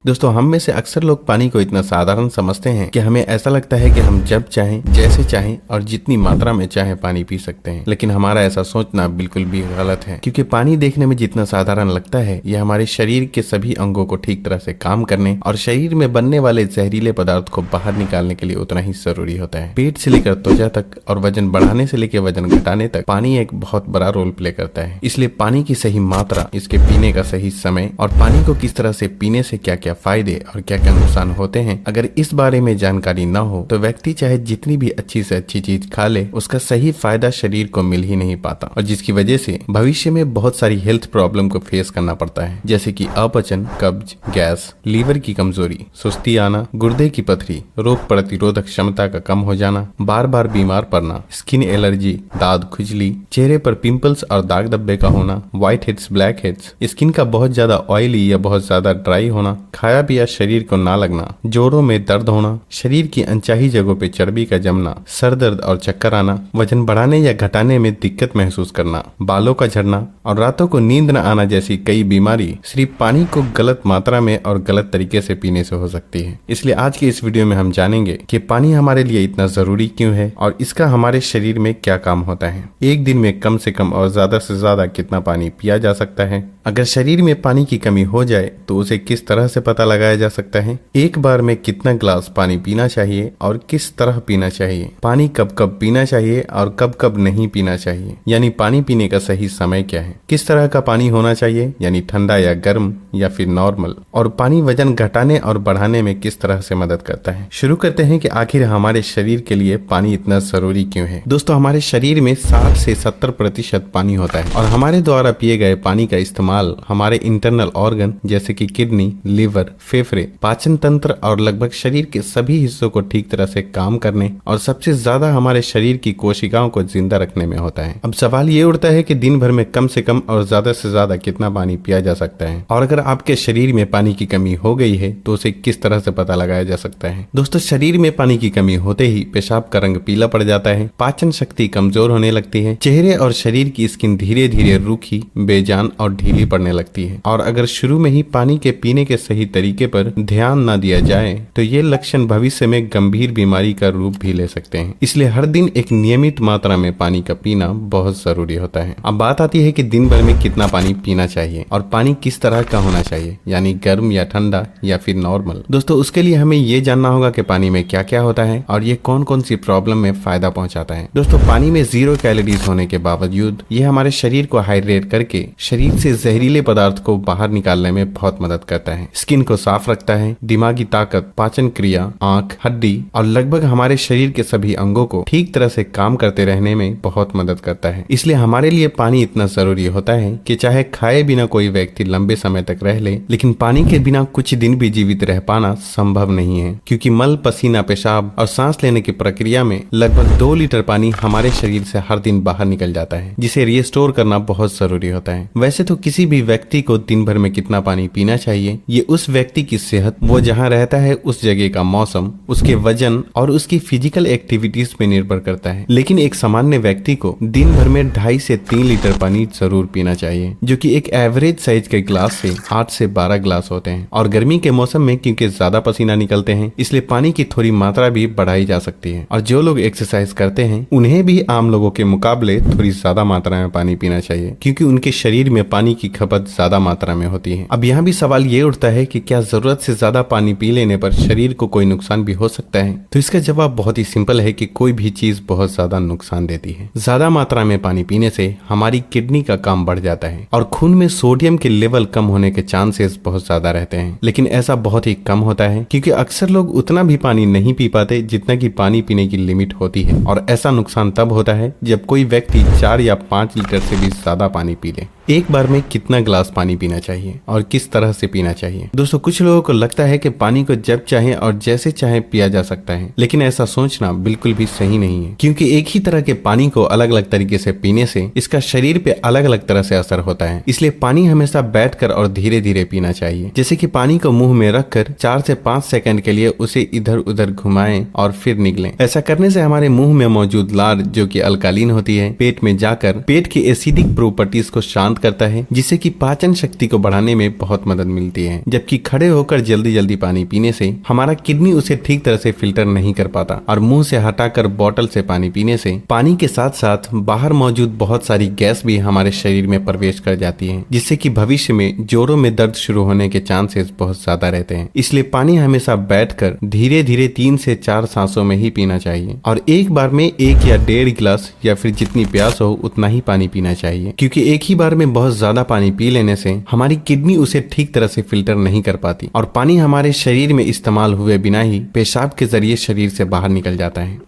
दोस्तों, हम में से अक्सर लोग पानी को इतना साधारण समझते हैं कि हमें ऐसा लगता है कि हम जब चाहें, जैसे चाहें और जितनी मात्रा में चाहें पानी पी सकते हैं। लेकिन हमारा ऐसा सोचना बिल्कुल भी गलत है, क्योंकि पानी देखने में जितना साधारण लगता है, यह हमारे शरीर के सभी अंगों को ठीक तरह से काम करने और शरीर में बनने वाले जहरीले पदार्थ को बाहर निकालने के लिए उतना ही जरूरी होता है। पेट से लेकर त्वचा तक और वजन बढ़ाने से लेकर वजन घटाने तक पानी एक बहुत बड़ा रोल प्ले करता है। इसलिए पानी की सही मात्रा, इसके पीने का सही समय और पानी को किस तरह से पीने से क्या क्या फायदे और क्या क्या नुकसान होते हैं, अगर इस बारे में जानकारी न हो तो व्यक्ति चाहे जितनी भी अच्छी से अच्छी चीज खा ले, उसका सही फायदा शरीर को मिल ही नहीं पाता, और जिसकी वजह से भविष्य में बहुत सारी हेल्थ प्रॉब्लम को फेस करना पड़ता है, जैसे कि अपचन, कब्ज, गैस, लीवर की कमजोरी, सुस्ती आना, गुर्दे की पथरी, रोग प्रतिरोधक क्षमता का कम हो जाना, बार बार बीमार पड़ना, स्किन एलर्जी, दाद खुजली, चेहरे पर पिंपल्स और दाग धब्बे का होना, white heads, black heads, skin का बहुत ज्यादा ऑयली या बहुत ज्यादा ड्राई होना, खाया पिया शरीर को ना लगना, जोड़ों में दर्द होना, शरीर की अनचाही जगहों पे चर्बी का जमना, सर दर्द और चक्कर आना, वजन बढ़ाने या घटाने में दिक्कत महसूस करना, बालों का झड़ना और रातों को नींद न आना जैसी कई बीमारी सिर्फ पानी को गलत मात्रा में और गलत तरीके से पीने से हो सकती है। इसलिए आज के इस वीडियो में हम जानेंगे कि पानी हमारे लिए इतना जरूरी क्यों है और इसका हमारे शरीर में क्या काम होता है। एक दिन में कम से कम और ज्यादा से ज्यादा कितना पानी पिया जा सकता है, अगर शरीर में पानी की कमी हो जाए तो उसे किस तरह से पता लगाया जा सकता है, एक बार में कितना ग्लास पानी पीना चाहिए और किस तरह पीना चाहिए, पानी कब कब पीना चाहिए और कब कब नहीं पीना चाहिए, यानी पानी पीने का सही समय क्या है, किस तरह का पानी होना चाहिए, यानी ठंडा या गर्म या फिर नॉर्मल, और पानी वजन घटाने और बढ़ाने में किस तरह से मदद करता है। शुरू करते हैं कि आखिर हमारे शरीर के लिए पानी इतना जरूरी क्यों है। दोस्तों, हमारे शरीर में 60 से 70% पानी होता है और हमारे द्वारा पिए गए पानी का इस्तेमाल हमारे इंटरनल ऑर्गन जैसे कि किडनी, लिवर, फेफड़े, पाचन तंत्र और लगभग शरीर के सभी हिस्सों को ठीक तरह से काम करने और सबसे ज्यादा हमारे शरीर की कोशिकाओं को जिंदा रखने में होता है। अब सवाल ये उठता है कि दिन भर में कम से कम और ज्यादा से ज्यादा कितना पानी पिया जा सकता है, और अगर आपके शरीर में पानी की कमी हो गई है तो उसे किस तरह से पता लगाया जा सकता है। दोस्तों, शरीर में पानी की कमी होते ही पेशाब का रंग पीला पड़ जाता है, पाचन शक्ति कमजोर होने लगती है, चेहरे और शरीर की स्किन धीरे धीरे रूखी, बेजान और ढीली पड़ने लगती है, और अगर शुरू में ही पानी के पीने के सही तरीके पर ध्यान न दिया जाए तो ये लक्षण भविष्य में गंभीर बीमारी का रूप भी ले सकते हैं। इसलिए हर दिन एक नियमित मात्रा में पानी का पीना बहुत जरूरी होता है। अब बात आती है कि दिन भर में कितना पानी पीना चाहिए और पानी किस तरह का होना चाहिए, यानी गर्म या ठंडा या फिर नॉर्मल। दोस्तों, उसके लिए हमें ये जानना होगा कि पानी में क्या क्या होता है और ये कौन कौन सी प्रॉब्लम में फायदा पहुंचाता है। दोस्तों, पानी में 0 कैलोरीज होने के बावजूद ये हमारे शरीर को हाइड्रेट करके शरीर से जहरीले पदार्थ को बाहर निकालने में बहुत मदद करता है, स्किन को साफ रखता है, दिमागी ताकत, पाचन क्रिया, आंख, हड्डी और लगभग हमारे शरीर के सभी अंगों को ठीक तरह से काम करते रहने में बहुत मदद करता है। इसलिए हमारे लिए पानी इतना जरूरी होता है कि चाहे खाए बिना कोई व्यक्ति लंबे समय तक रह ले, लेकिन पानी के बिना कुछ दिन भी जीवित रह पाना संभव नहीं है, क्योंकि मल, पसीना, पेशाब और सांस लेने की प्रक्रिया में लगभग 2 लीटर पानी हमारे शरीर से हर दिन बाहर निकल जाता है, जिसे रिस्टोर करना बहुत जरूरी होता है। वैसे तो किसी भी व्यक्ति को दिन भर में कितना पानी पीना चाहिए ये उस व्यक्ति की सेहत, वो जहाँ रहता है उस जगह का मौसम, उसके वजन और उसकी फिजिकल एक्टिविटीज पे निर्भर करता है। लेकिन एक सामान्य व्यक्ति को दिन भर में 2.5 से 3 लीटर पानी जरूर पीना चाहिए, जो कि एक एवरेज साइज के ग्लास से 8 से 12 ग्लास होते हैं। और गर्मी के मौसम में क्योंकि ज्यादा पसीना निकलते हैं, इसलिए पानी की थोड़ी मात्रा भी बढ़ाई जा सकती है। और जो लोग एक्सरसाइज करते हैं उन्हें भी आम लोगों के मुकाबले थोड़ी ज्यादा मात्रा में पानी पीना चाहिए, क्योंकि उनके शरीर में पानी की खपत ज्यादा मात्रा में होती है। अब यहाँ भी सवाल ये उठता है कि क्या जरूरत से ज्यादा पानी पी लेने पर शरीर को कोई नुकसान भी हो सकता है। तो इसका जवाब बहुत ही सिंपल है कि कोई भी चीज बहुत ज्यादा नुकसान देती है। ज्यादा मात्रा में पानी पीने से हमारी किडनी का काम बढ़ जाता है और खून में सोडियम के लेवल कम होने के चांसेस बहुत ज्यादा रहते हैं। लेकिन ऐसा बहुत ही कम होता है, क्योंकि अक्सर लोग उतना भी पानी नहीं पी पाते जितना कि पानी पीने की लिमिट होती है, और ऐसा नुकसान तब होता है जब कोई व्यक्ति 4 या 5 लीटर से भी ज्यादा पानी पी ले। एक बार में कितना ग्लास पानी पीना चाहिए और किस तरह से पीना चाहिए। दोस्तों, कुछ लोगों को लगता है कि पानी को जब चाहे और जैसे चाहे पिया जा सकता है, लेकिन ऐसा सोचना बिल्कुल भी सही नहीं है, क्योंकि एक ही तरह के पानी को अलग अलग तरीके से पीने से इसका शरीर पे अलग अलग तरह से असर होता है। इसलिए पानी हमेशा बैठकर और धीरे धीरे पीना चाहिए, जैसे कि पानी को मुंह में रखकर 4 से 5 सेकंड के लिए उसे इधर उधर घुमाएं और फिर निगलें। ऐसा करने से हमारे मुंह में मौजूद लार, जो कि अल्कालीन होती है, पेट में जाकर पेट की एसिडिक प्रॉपर्टीज को शांत शांत करता है, जिससे कि पाचन शक्ति को बढ़ाने में बहुत मदद मिलती है। जबकि खड़े होकर जल्दी जल्दी पानी पीने से हमारा किडनी उसे ठीक तरह से फिल्टर नहीं कर पाता और मुंह से हटाकर बोतल से पानी पीने से पानी के साथ साथ बाहर मौजूद बहुत सारी गैस भी हमारे शरीर में प्रवेश कर जाती है, जिससे कि भविष्य में जोड़ों में दर्द शुरू होने के चांसेस बहुत ज्यादा रहते हैं। इसलिए पानी हमेशा बैठकर धीरे धीरे 3 से 4 सांसों में ही पीना चाहिए और एक बार में 1 या 1.5 गिलास या फिर जितनी प्यास हो उतना ही पानी पीना चाहिए, क्योंकि एक ही बार में बहुत ज्यादा पानी पी लेने से हमारी किडनी उसे ठीक तरह से फिल्टर नहीं कर पाती और पानी हमारे शरीर में इस्तेमाल हुए बिना ही पेशाब के जरिए शरीर से बाहर निकल जाता है।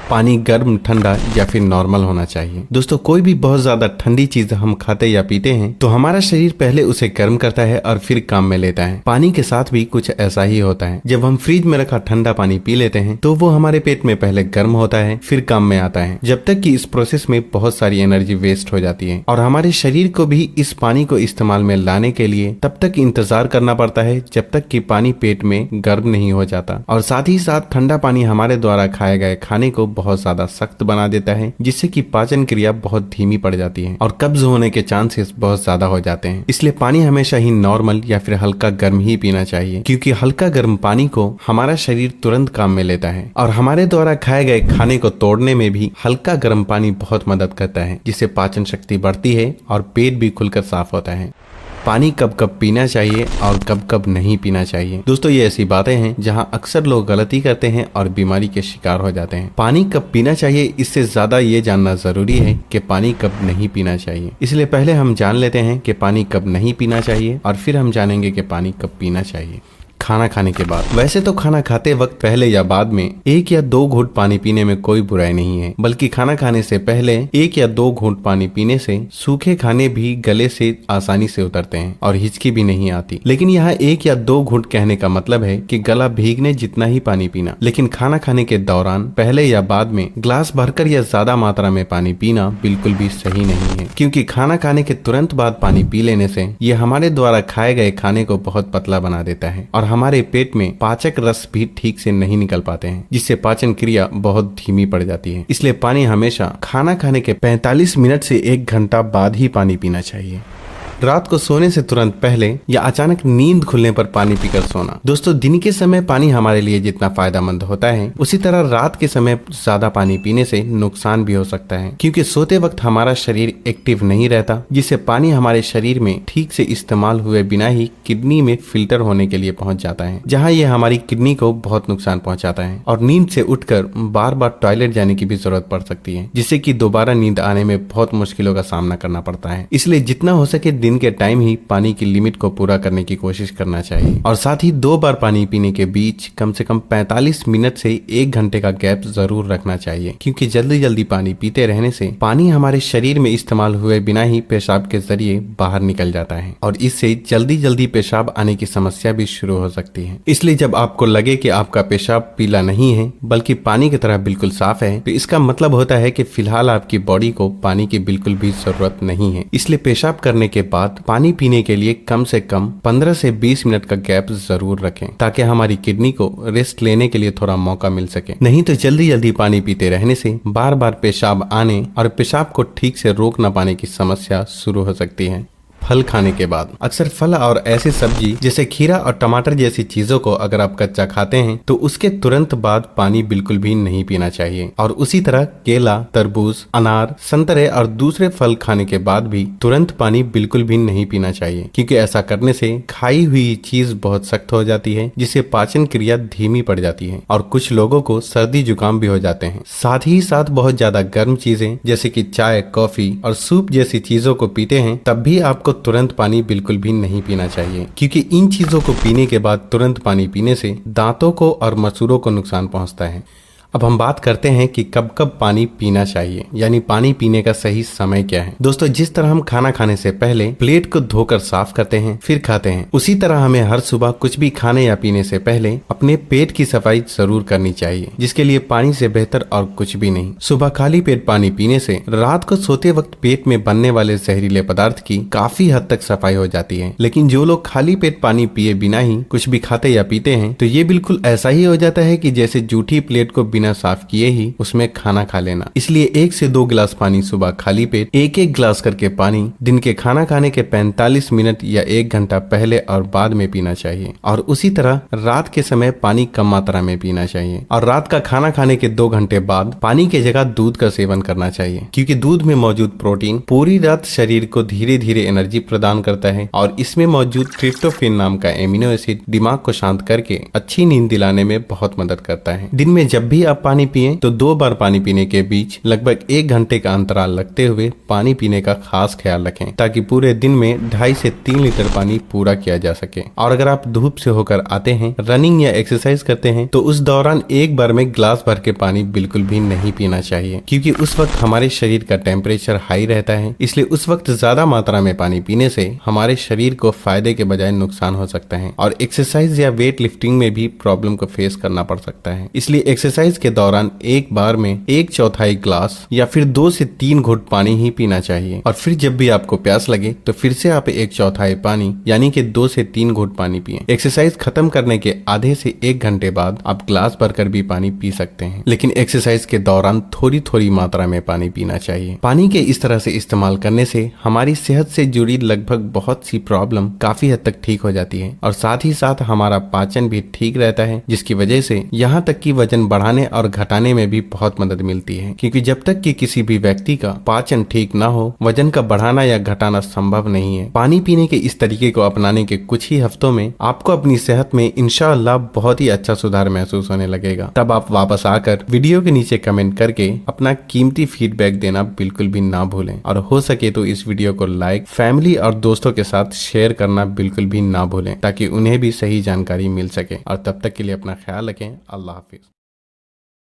पानी गर्म, ठंडा या फिर नॉर्मल होना चाहिए। दोस्तों, कोई भी बहुत ज्यादा ठंडी चीज हम खाते या पीते हैं तो हमारा शरीर पहले उसे गर्म करता है और फिर काम में लेता है। पानी के साथ भी कुछ ऐसा ही होता है। जब हम फ्रिज में रखा ठंडा पानी पी लेते हैं तो वो हमारे पेट में पहले गर्म होता है, फिर काम में आता है, जब तक कि इस प्रोसेस में बहुत सारी एनर्जी वेस्ट हो जाती है और हमारे शरीर को भी इस पानी को इस्तेमाल में लाने के लिए तब तक इंतजार करना पड़ता है जब तक कि पानी पेट में गर्म नहीं हो जाता। और साथ ही साथ ठंडा पानी हमारे द्वारा खाए गए खाने को बहुत ज्यादा सख्त बना देता है, जिससे कि पाचन क्रिया बहुत धीमी पड़ जाती है और कब्ज होने के चांसेस बहुत ज्यादा हो जाते हैं। इसलिए पानी हमेशा ही नॉर्मल या फिर हल्का गर्म ही पीना चाहिए, क्योंकि हल्का गर्म पानी को हमारा शरीर तुरंत काम में लेता है और हमारे द्वारा खाए गए खाने को तोड़ने में भी हल्का गर्म पानी बहुत मदद करता है, जिससे पाचन शक्ति बढ़ती है और पेट भी खुलकर साफ होता है। पानी कब कब पीना चाहिए और कब कब नहीं पीना चाहिए। दोस्तों, ये ऐसी बातें हैं जहां अक्सर लोग गलती करते हैं और बीमारी के शिकार हो जाते हैं। पानी कब पीना चाहिए, इससे ज्यादा ये जानना जरूरी है कि पानी कब नहीं पीना चाहिए। इसलिए पहले हम जान लेते हैं कि पानी कब नहीं पीना चाहिए और फिर हम जानेंगे कि पानी कब पीना चाहिए। खाना खाने के बाद। वैसे तो खाना खाते वक्त पहले या बाद में 1 या 2 घूंट पानी पीने में कोई बुराई नहीं है, बल्कि खाना खाने से पहले 1 या 2 घूंट पानी पीने से सूखे खाने भी गले से आसानी से उतरते हैं और हिचकी भी नहीं आती। लेकिन यहाँ 1 या 2 घूंट कहने का मतलब है कि गला भीगने जितना ही पानी पीना। लेकिन खाना खाने के दौरान पहले या बाद में ग्लास भरकर या ज्यादा मात्रा में पानी पीना बिल्कुल भी सही नहीं है, क्योंकि खाना खाने के तुरंत बाद पानी पी लेने से ये हमारे द्वारा खाए गए खाने को बहुत पतला बना देता है और हमारे पेट में पाचक रस भी ठीक से नहीं निकल पाते हैं, जिससे पाचन क्रिया बहुत धीमी पड़ जाती है। इसलिए पानी हमेशा खाना खाने के 45 मिनट से 1 घंटा बाद ही पानी पीना चाहिए। रात को सोने से तुरंत पहले या अचानक नींद खुलने पर पानी पीकर सोना। दोस्तों, दिन के समय पानी हमारे लिए जितना फायदेमंद होता है, उसी तरह रात के समय ज्यादा पानी पीने से नुकसान भी हो सकता है, क्योंकि सोते वक्त हमारा शरीर एक्टिव नहीं रहता, जिससे पानी हमारे शरीर में ठीक से इस्तेमाल हुए बिना ही किडनी में फिल्टर होने के लिए पहुंच जाता है, जहां ये हमारी किडनी को बहुत नुकसान पहुंचाता है और नींद से उठकर बार बार टॉयलेट जाने की भी जरूरत पड़ सकती है, जिससे कि दोबारा नींद आने में बहुत मुश्किलों का सामना करना पड़ता है। इसलिए जितना हो सके दिन के टाइम ही पानी की लिमिट को पूरा करने की कोशिश करना चाहिए और साथ ही 2 बार पानी पीने के बीच कम से कम 45 मिनट से 1 घंटे का गैप जरूर रखना चाहिए, क्योंकि जल्दी जल्दी पानी पीते रहने से पानी हमारे शरीर में इस्तेमाल हुए बिना ही पेशाब के जरिए बाहर निकल जाता है और इससे जल्दी जल्दी पेशाब आने की समस्या भी शुरू हो सकती है। इसलिए जब आपको लगे कि आपका पेशाब पीला नहीं है बल्कि पानी की तरह बिल्कुल साफ है, तो इसका मतलब होता है कि फिलहाल आपकी बॉडी को पानी की बिल्कुल भी जरूरत नहीं है। इसलिए पेशाब करने के बाद पानी पीने के लिए कम से कम 15 से 20 मिनट का गैप जरूर रखें, ताकि हमारी किडनी को रेस्ट लेने के लिए थोड़ा मौका मिल सके। नहीं तो जल्दी जल्दी पानी पीते रहने से बार बार पेशाब आने और पेशाब को ठीक से रोक न पाने की समस्या शुरू हो सकती है। फल खाने के बाद। अक्सर फल और ऐसी सब्जी जैसे खीरा और टमाटर जैसी चीजों को अगर आप कच्चा खाते हैं तो उसके तुरंत बाद पानी बिल्कुल भी नहीं पीना चाहिए, और उसी तरह केला, तरबूज, अनार, संतरे और दूसरे फल खाने के बाद भी तुरंत पानी बिल्कुल भी नहीं पीना चाहिए, क्योंकि ऐसा करने से खाई हुई चीज बहुत सख्त हो जाती है, जिससे पाचन क्रिया धीमी पड़ जाती है और कुछ लोगों को सर्दी जुकाम भी हो जाते हैं। साथ ही साथ बहुत ज्यादा गर्म चीजें जैसे कि चाय, कॉफी और सूप जैसी चीजों को पीते हैं तब भी आपको तुरंत पानी बिल्कुल भी नहीं पीना चाहिए, क्योंकि इन चीजों को पीने के बाद तुरंत पानी पीने से दांतों को और मसूड़ों को नुकसान पहुंचता है। अब हम बात करते हैं कि कब कब पानी पीना चाहिए, यानी पानी पीने का सही समय क्या है। दोस्तों, जिस तरह हम खाना खाने से पहले प्लेट को धोकर साफ करते हैं फिर खाते हैं, उसी तरह हमें हर सुबह कुछ भी खाने या पीने से पहले अपने पेट की सफाई जरूर करनी चाहिए, जिसके लिए पानी से बेहतर और कुछ भी नहीं। सुबह खाली पेट पानी पीने से रात को सोते वक्त पेट में बनने वाले जहरीले पदार्थ की काफी हद तक सफाई हो जाती है। लेकिन जो लोग खाली पेट पानी पिए बिना ही कुछ भी खाते या पीते हैं तो ये बिल्कुल ऐसा ही हो जाता है कि जैसे जूठी प्लेट को बिना साफ किए ही उसमें खाना खा लेना। इसलिए 1 से 2 गिलास पानी सुबह खाली पेट, एक एक गिलास करके पानी दिन के खाना खाने के 45 मिनट या 1 घंटा पहले और बाद में पीना चाहिए। और उसी तरह रात के समय पानी कम मात्रा में पीना चाहिए। और रात का खाना खाने के 2 घंटे बाद पानी की जगह दूध का सेवन करना चाहिए, क्योंकि दूध में मौजूद प्रोटीन पूरी रात शरीर को धीरे धीरे एनर्जी प्रदान करता है और इसमें मौजूद ट्रिप्टोफैन नाम का एमिनो एसिड दिमाग को शांत करके अच्छी नींद दिलाने में बहुत मदद करता है। दिन में जब भी आप पानी पिएं तो 2 बार पानी पीने के बीच लगभग 1 घंटे का अंतराल रखते हुए पानी पीने का खास ख्याल रखें, ताकि पूरे दिन में 2.5 से 3 लीटर पानी पूरा किया जा सके। और अगर आप धूप से होकर आते हैं, रनिंग या एक्सरसाइज करते हैं, तो उस दौरान एक बार में गिलास भर के पानी बिल्कुल भी नहीं पीना चाहिए, क्योंकि उस वक्त हमारे शरीर का टेम्परेचर हाई रहता है। इसलिए उस वक्त ज्यादा मात्रा में पानी पीने से हमारे शरीर को फायदे के बजाय नुकसान हो सकता है और एक्सरसाइज या वेट लिफ्टिंग में भी प्रॉब्लम को फेस करना पड़ सकता है। इसलिए एक्सरसाइज के दौरान एक बार में 1/4 गिलास या फिर 2 से 3 घुट पानी ही पीना चाहिए। और फिर जब भी आपको प्यास लगे तो फिर से आप 1/4 पानी यानी कि 2 से 3 घुट पानी पिएं। एक्सरसाइज खत्म करने के आधे से 1 घंटे बाद आप ग्लास भरकर भी पानी पी सकते हैं, लेकिन एक्सरसाइज के दौरान थोड़ी थोड़ी मात्रा में पानी पीना चाहिए। पानी के इस तरह से इस्तेमाल करने से हमारी सेहत से जुड़ी लगभग बहुत सी प्रॉब्लम काफी हद तक ठीक हो जाती है और साथ ही साथ हमारा पाचन भी ठीक रहता है, जिसकी वजह से यहाँ तक कि वजन बढ़ाने और घटाने में भी बहुत मदद मिलती है। क्योंकि जब तक कि किसी भी व्यक्ति का पाचन ठीक ना हो, वजन का बढ़ाना या घटाना संभव नहीं है। पानी पीने के इस तरीके को अपनाने के कुछ ही हफ्तों में आपको अपनी सेहत में इंशाअल्लाह बहुत ही अच्छा सुधार महसूस होने लगेगा। तब आप वापस आकर वीडियो के नीचे कमेंट करके अपना कीमती फीडबैक देना बिल्कुल भी ना भूलें और हो सके तो इस वीडियो को लाइक, फैमिली और दोस्तों के साथ शेयर करना बिल्कुल भी ना भूलें, ताकि उन्हें भी सही जानकारी मिल सके। और तब तक के लिए अपना ख्याल रखें। अल्लाह हाफिज।